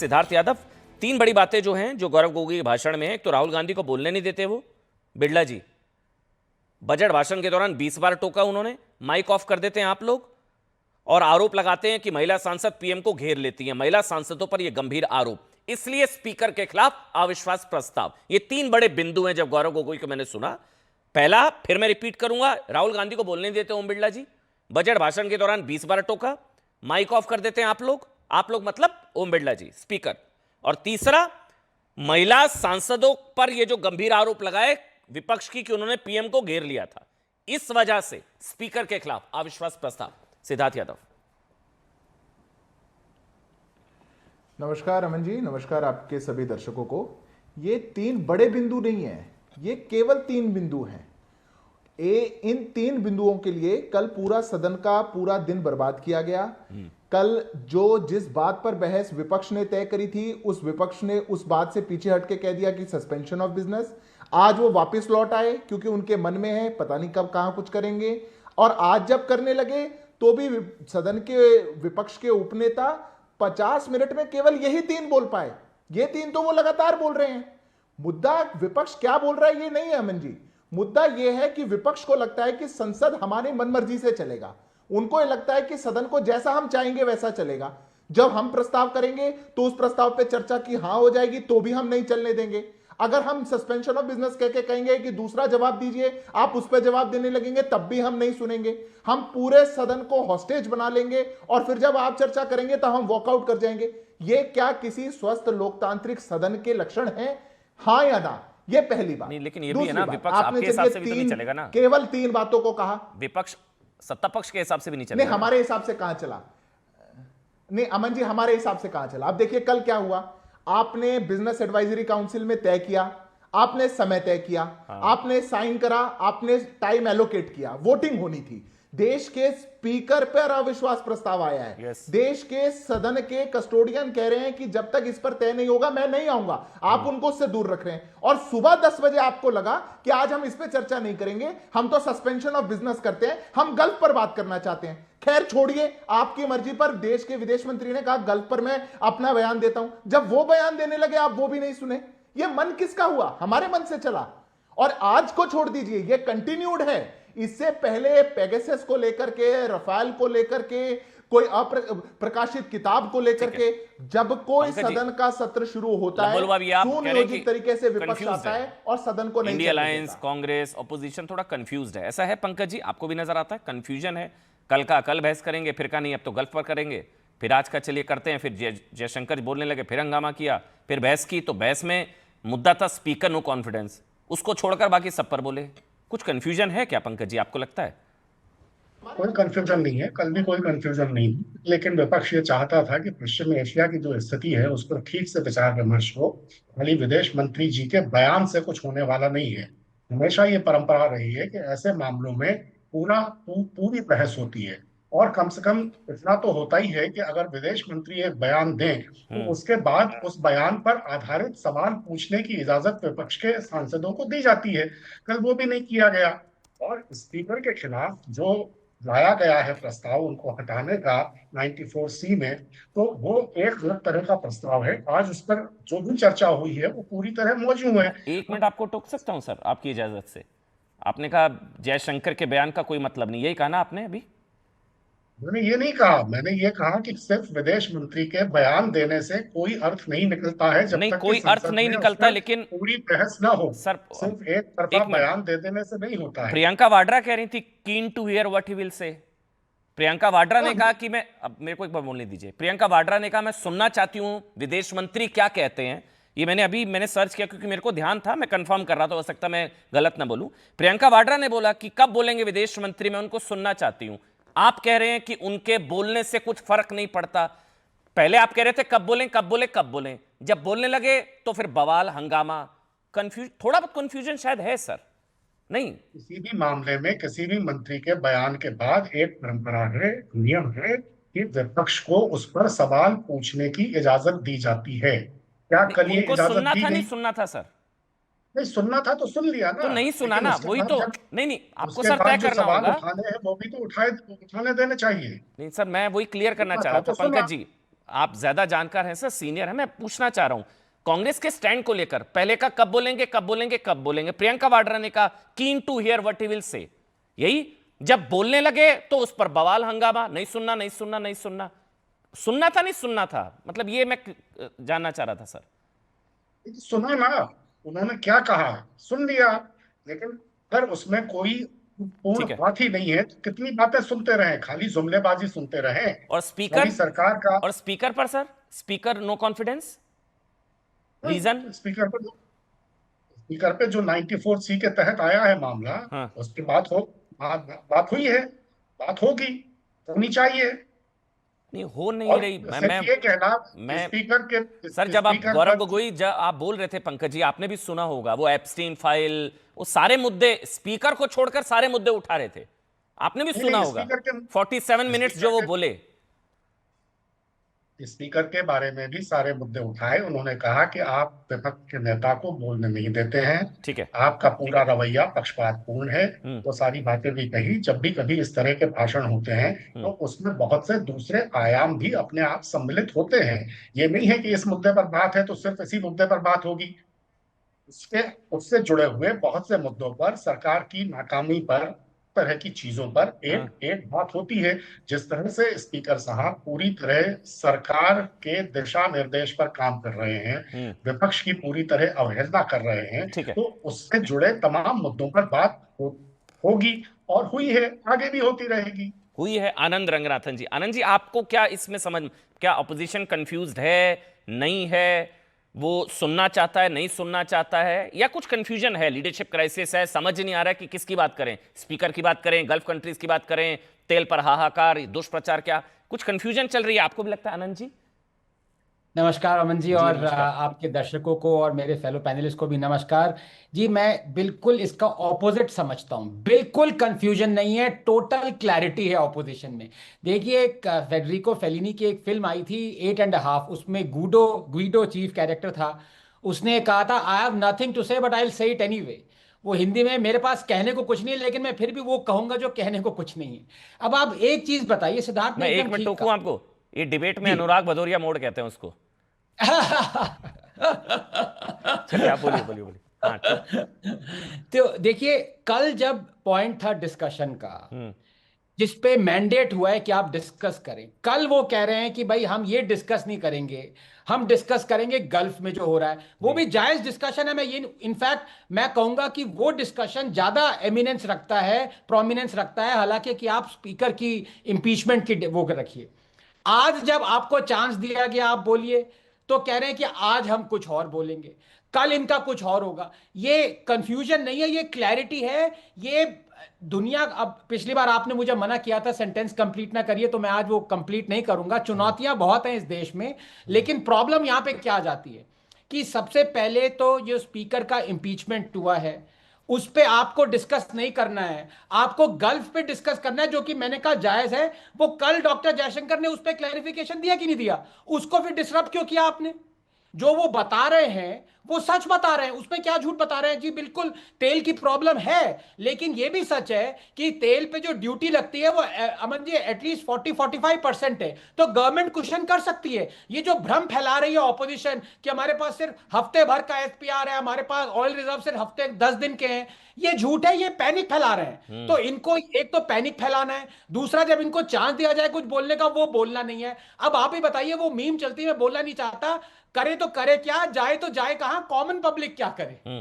सिद्धार्थ यादव, तीन बड़ी बातें जो हैं जो गौरव गोगोई के भाषण में है। एक तो राहुल गांधी को बोलने नहीं देते वो बिरला जी, बजट भाषण के दौरान 20 बार टोका उन्होंने, माइक ऑफ कर देते हैं आप लोग और आरोप लगाते हैं कि महिला सांसद पीएम को घेर लेती हैं। महिला सांसदों पर यह गंभीर आरोप, इसलिए स्पीकर के खिलाफ अविश्वास प्रस्ताव। ये तीन बड़े बिंदु हैं जब गौरव गोगोई को मैंने सुना। पहला, फिर मैं रिपीट करूंगा, राहुल गांधी को बोलने नहीं देते ओम बिरला जी, बजट भाषण के दौरान 20 बार टोका, माइक ऑफ कर देते हैं आप लोग मतलब ओम बिरला जी स्पीकर। और तीसरा, महिला सांसदों पर यह जो गंभीर आरोप लगाए विपक्ष की कि उन्होंने पीएम को घेर लिया था, इस वजह से स्पीकर के खिलाफ अविश्वास प्रस्ताव। सिद्धार्थ यादव। नमस्कार अमन जी, नमस्कार आपके सभी दर्शकों को। ये तीन बड़े बिंदु नहीं है, ये केवल तीन बिंदु हैं। इन तीन बिंदुओं के लिए कल पूरा सदन का पूरा दिन बर्बाद किया गया। कल जिस बात पर बहस विपक्ष ने तय करी थी, उस विपक्ष ने उस बात से पीछे हटके कह दिया कि सस्पेंशन ऑफ बिजनेस। आज वो वापस लौट आए क्योंकि उनके मन में है पता नहीं कब कहां कुछ करेंगे। और आज जब करने लगे तो भी सदन के विपक्ष के उपनेता 50 मिनट में केवल यही तीन बोल पाए। ये तीन तो वो लगातार बोल रहे हैं। मुद्दा विपक्ष क्या बोल रहा है ये नहीं है अमन जी, मुद्दा ये है कि विपक्ष को लगता है कि संसद हमारी मनमर्जी से चलेगा। उनको ये लगता है कि सदन को जैसा हम चाहेंगे वैसा चलेगा। जब हम प्रस्ताव करेंगे तो उस प्रस्ताव पे चर्चा की हां हो जाएगी तो भी हम नहीं चलने देंगे। अगर हम सस्पेंशन ऑफ बिजनेस कह के कहेंगे कि दूसरा जवाब दीजिए, आप उस पर जवाब देने लगेंगे, तब भी हम नहीं सुनेंगे। हम पूरे सदन को हॉस्टेज बना लेंगे और फिर जब आप चर्चा करेंगे तो हम वॉकआउट कर जाएंगे। ये क्या किसी स्वस्थ लोकतांत्रिक सदन के लक्षण हैं? हां या ना? ये पहली बात। नहीं, लेकिन ये भी है ना, विपक्ष आपके हिसाब से भी तो नहीं चलेगा ना। केवल तीन बातों को कहा, विपक्ष सत्ता पक्ष के हिसाब से भी नहीं चलेगा। नहीं, हमारे हिसाब से कहां चला? नहीं अमन जी, हमारे हिसाब से कहां चला? अब देखिए कल क्या हुआ। आपने बिजनेस एडवाइजरी काउंसिल में तय किया, आपने समय तय किया, आपने साइन करा, आपने टाइम एलोकेट किया, वोटिंग होनी थी। देश के स्पीकर पर अविश्वास प्रस्ताव आया है। देश के सदन के कस्टोडियन कह रहे हैं कि जब तक इस पर तय नहीं होगा मैं नहीं आऊंगा। आप उनको उससे दूर रख रहे हैं और सुबह 10 बजे आपको लगा कि आज हम इस पर चर्चा नहीं करेंगे, हम तो सस्पेंशन ऑफ बिजनेस करते हैं, हम गल्फ पर बात करना चाहते हैं। खैर छोड़िए, आपकी मर्जी पर। देश के विदेश मंत्री ने कहा गल्फ पर मैं अपना बयान देता हूं। जब वो बयान देने लगे आप वो भी नहीं सुने। ये मन किसका हुआ? हमारे मन से चला। और आज को छोड़ दीजिए, ये कंटिन्यूड है। इससे पहले पेगासस को लेकर के, रफाल को लेकर के, कोई अप्रकाशित किताब को लेकर के, जब कोई सदन का सत्र शुरू होता है सुनियोजित तरीके से विपक्ष आता है और सदन को नहीं। इंडिया अलायंस, कांग्रेस, ऑपोजिशन थोड़ा कंफ्यूज्ड है, ऐसा है पंकज जी? आपको भी नजर आता है कंफ्यूजन है? कल का कल बहस करेंगे, फिर का नहीं अब तो गल्फ पर करेंगे, फिर आज का चलिए करते हैं, फिर जयशंकर बोलने लगे, फिर हंगामा किया, फिर बहस की। तो बहस में मुद्दा था स्पीकर नो कॉन्फिडेंस, उसको छोड़कर बाकी सब पर बोले। कुछ कंफ्यूजन है क्या पंकज जी, आपको लगता है? कोई कंफ्यूजन नहीं है, कल भी कोई कंफ्यूजन नहीं, लेकिन विपक्ष ये चाहता था कि पश्चिम एशिया की जो स्थिति है उस पर ठीक से विचार विमर्श हो। खाली विदेश मंत्री जी के बयान से कुछ होने वाला नहीं है। हमेशा ये परंपरा रही है कि ऐसे मामलों में पूरी बहस होती है और कम से कम इतना तो होता ही है कि अगर विदेश मंत्री एक बयान दें तो उसके बाद उस बयान पर आधारित सवाल पूछने की इजाजत विपक्ष के सांसदों को दी जाती है। कल वो भी नहीं किया गया और स्पीकर के खिलाफ जो लाया गया है प्रस्ताव उनको हटाने का 94C में, तो वो एक गलत तरह का प्रस्ताव है। आज उस पर जो भी चर्चा हुई है वो पूरी तरह मौजूद है। एक मिनट आपको टोक सकता हूं सर, आपकी इजाजत से? आपने कहा जयशंकर के बयान का कोई मतलब नहीं, यही कहा ना आपने अभी? मैंने ये नहीं कहा, मैंने ये कहा कि सिर्फ विदेश मंत्री के बयान देने से कोई अर्थ नहीं निकलता है जब नहीं, तक कोई अर्थ नहीं निकलता, लेकिन पूरी बहस ना हो। सर सिर्फ एक तरफा बयान दे देने से नहीं होता है। प्रियंका वाड्रा कह रही थी keen to hear what he will say. Priyanka Vadra ने कहा कि मैं, अब मेरे को एक बार बोलने दीजिए, प्रियंका वाड्रा ने कहा मैं सुनना चाहती हूं विदेश मंत्री क्या कहते हैं। ये मैंने सर्च किया क्योंकि मेरे को ध्यान था, मैं कंफर्म कर रहा था, हो सकता मैं गलत ना बोलूं। प्रियंका वाड्रा ने बोला कि कब बोलेंगे विदेश मंत्री, मैं उनको सुनना चाहती हूं। आप कह रहे हैं कि उनके बोलने से कुछ फर्क नहीं पड़ता। पहले आप कह रहे थे कब बोलें कब बोलें कब बोलें, जब बोलने लगे तो फिर बवाल हंगामा, थोड़ा बहुत कंफ्यूजन शायद है सर, नहीं? किसी भी मामले में किसी भी मंत्री के बयान के बाद एक परंपरा है, नियम है कि विपक्ष को उस पर सवाल पूछने की इजाजत दी जाती है। क्या कल ये इजाजत सुनना दी था? गई? नहीं सुनना था सर? नहीं सुनना था तो सुन लिया ना। तो नहीं सुना ना, वही तो। नहीं आपको सर तय करना सवाल होगा। उठाने हैं वो भी तो उठाने देने चाहिए। नहीं सर, मैं वही क्लियर करना चाह रहा था पंकज जी। आप ज्यादा जानकार हैं सर, सीनियर हैं, मैं पूछना चाह रहा हूं कांग्रेस के स्टैंड को लेकर, पहले का कब बोलेंगे कब बोलेंगे कब बोलेंगे, प्रियंका वाड्रा ने कहा keen to hear what he will say, यही जब बोलने लगे तो उस पर बवाल हंगामा, नहीं सुनना नहीं सुनना नहीं सुनना, सुनना था नहीं सुनना था, मतलब ये मैं जानना चाह रहा था सर। सुना ना, उन्होंने क्या कहा सुन लिया, लेकिन फिर उसमें कोई पूर्ण ठीक है। बात ही नहीं है, तो कितनी बातें सुनते रहे, खाली जुमलेबाजी सुनते रहे। और मोदी स्पीकर, सरकार का और स्पीकर पर sir, speaker no confidence, reason? Speaker पे जो 94C के तहत आया है मामला, हाँ। उस पर बात हुई है, बात होनी चाहिए। नहीं हो नहीं और रही। सिर्फ ये कहना कि मैं स्पीकर के सर, जब आप स्पीकर गौरव पर गोगोई जब आप बोल रहे थे पंकज जी, आपने भी सुना होगा वो एप्स्टीन फाइल, वो सारे मुद्दे स्पीकर को छोड़कर सारे मुद्दे उठा रहे थे, आपने भी नहीं, सुना नहीं, होगा। स्पीकर के 47 मिनट्स जो वो बोले, स्पीकर के बारे में भी सारे मुद्दे उठाए। उन्होंने कहा कि आप विपक्ष के नेता को बोलने नहीं देते हैं, ठीक है। आपका पूरा रवैया पक्षपातपूर्ण है। हम्म। वो सारी बातें भी कही। जब भी कभी इस तरह के भाषण होते हैं तो उसमें बहुत से दूसरे आयाम भी अपने आप सम्मिलित होते हैं। ये नहीं है कि इस मुद्दे पर बात है तो सिर्फ इसी मुद्दे पर बात होगी। उसके उससे जुड़े हुए बहुत से मुद्दों पर, सरकार की नाकामी पर, तरह की चीजों पर हाँ। एक एक बात होती है। जिस तरह से स्पीकर साहब पूरी तरह सरकार के दिशा निर्देश पर काम कर रहे हैं, विपक्ष की पूरी तरह अवहेलना कर रहे हैं, ठीक है। तो उससे जुड़े तमाम मुद्दों पर बात होगी और हुई है, आगे भी होती रहेगी। हुई है। आनंद रंगनाथन जी, आनंद जी आपको क्या इसमें समझ, क्या अपोजिशन कंफ्यूज्ड है, नहीं है, वो सुनना चाहता है नहीं सुनना चाहता है, या कुछ कंफ्यूजन है, लीडरशिप क्राइसिस है, समझ नहीं आ रहा है कि किसकी बात करें, स्पीकर की बात करें, गल्फ कंट्रीज की बात करें, तेल पर हाहाकार, दुष्प्रचार, क्या कुछ कंफ्यूजन चल रही है, आपको भी लगता है आनंद जी? नमस्कार अमन जी, जी और नमस्कार। आपके दर्शकों को और मेरे फेलो पैनलिस्ट को भी नमस्कार जी। मैं बिल्कुल इसका ऑपोजिट समझता हूँ, बिल्कुल कंफ्यूजन नहीं है, टोटल क्लैरिटी है ऑपोजिशन में। देखिए, एक फेडरिको फेलिनी की एक फिल्म आई थी 8.5, उसमें गुइडो चीफ कैरेक्टर था। उसने कहा था आई हैव नथिंग टू से but I will say it anyway. वो हिंदी में, मेरे पास कहने को कुछ नहीं है लेकिन मैं फिर भी वो कहूंगा जो कहने को कुछ नहीं है। अब आप एक चीज बताइए, सिद्धार्थ ने मैं एक एकदम मिनट ठीक टोकूं कहा आपको, ये डिबेट में जी। अनुराग भदौरिया मोड कहते हैं उसको। चलिए आप बोलिए बोलिए बोलिए। हाँ ठीक। तो देखिए, कल जब पॉइंट था डिस्कशन का, जिस पे मैंडेट हुआ है कि आप डिस्कस करें, कल वो कह रहे हैं कि भाई हम ये डिस्कस नहीं करेंगे, हम डिस्कस करेंगे गल्फ में जो हो रहा है। वो भी जायज डिस्कशन है। मैं ये, इनफैक्ट मैं कहूंगा कि वो डिस्कशन ज्यादा एमिनेंस रखता है, प्रोमिनेंस रखता है, हालांकि कि आप स्पीकर की इंपीचमेंट की वो रखिए। आज जब आपको चांस दिया गया आप बोलिए, तो कह रहे हैं कि आज हम कुछ और बोलेंगे, कल इनका कुछ और होगा। ये कंफ्यूजन नहीं है, ये क्लैरिटी है। ये दुनिया, अब पिछली बार आपने मुझे मना किया था सेंटेंस कंप्लीट ना करिए, तो मैं आज वो कंप्लीट नहीं करूंगा। चुनौतियां बहुत हैं इस देश में, लेकिन प्रॉब्लम यहां पे क्या आ जाती है कि सबसे पहले तो जो स्पीकर का इंपीचमेंट हुआ है उस पे आपको डिस्कस नहीं करना है, आपको गल्फ पे डिस्कस करना है, जो कि मैंने कहा जायज है। वो कल डॉक्टर जयशंकर ने उस पे क्लैरिफिकेशन दिया कि नहीं दिया? उसको फिर डिसरप्ट क्यों किया आपने? जो वो बता रहे हैं वो सच बता रहे हैं, उसमें क्या झूठ बता रहे हैं जी? बिल्कुल तेल की प्रॉब्लम है, लेकिन ये भी सच है कि तेल पे जो ड्यूटी लगती है वो अमन जी एटलीस्ट 40-45% है, तो गवर्नमेंट कुशन कर सकती है। ये जो भ्रम फैला रही है ऑपोजिशन कि हमारे पास सिर्फ हफ्ते भर का एसपीआर है, हमारे पास ऑयल रिजर्व सिर्फ हफ्ते 10 दिन के हैं, ये झूठ है, ये पैनिक फैला रहे हैं। तो इनको एक तो पैनिक फैलाना है, दूसरा जब इनको चांस दिया जाए कुछ बोलने का वो बोलना नहीं है। अब आप ही बताइए, वो मीम चलती है मैं बोलना नहीं चाहता, करे तो करे क्या, जाए तो जाए कहां, कॉमन पब्लिक क्या करे?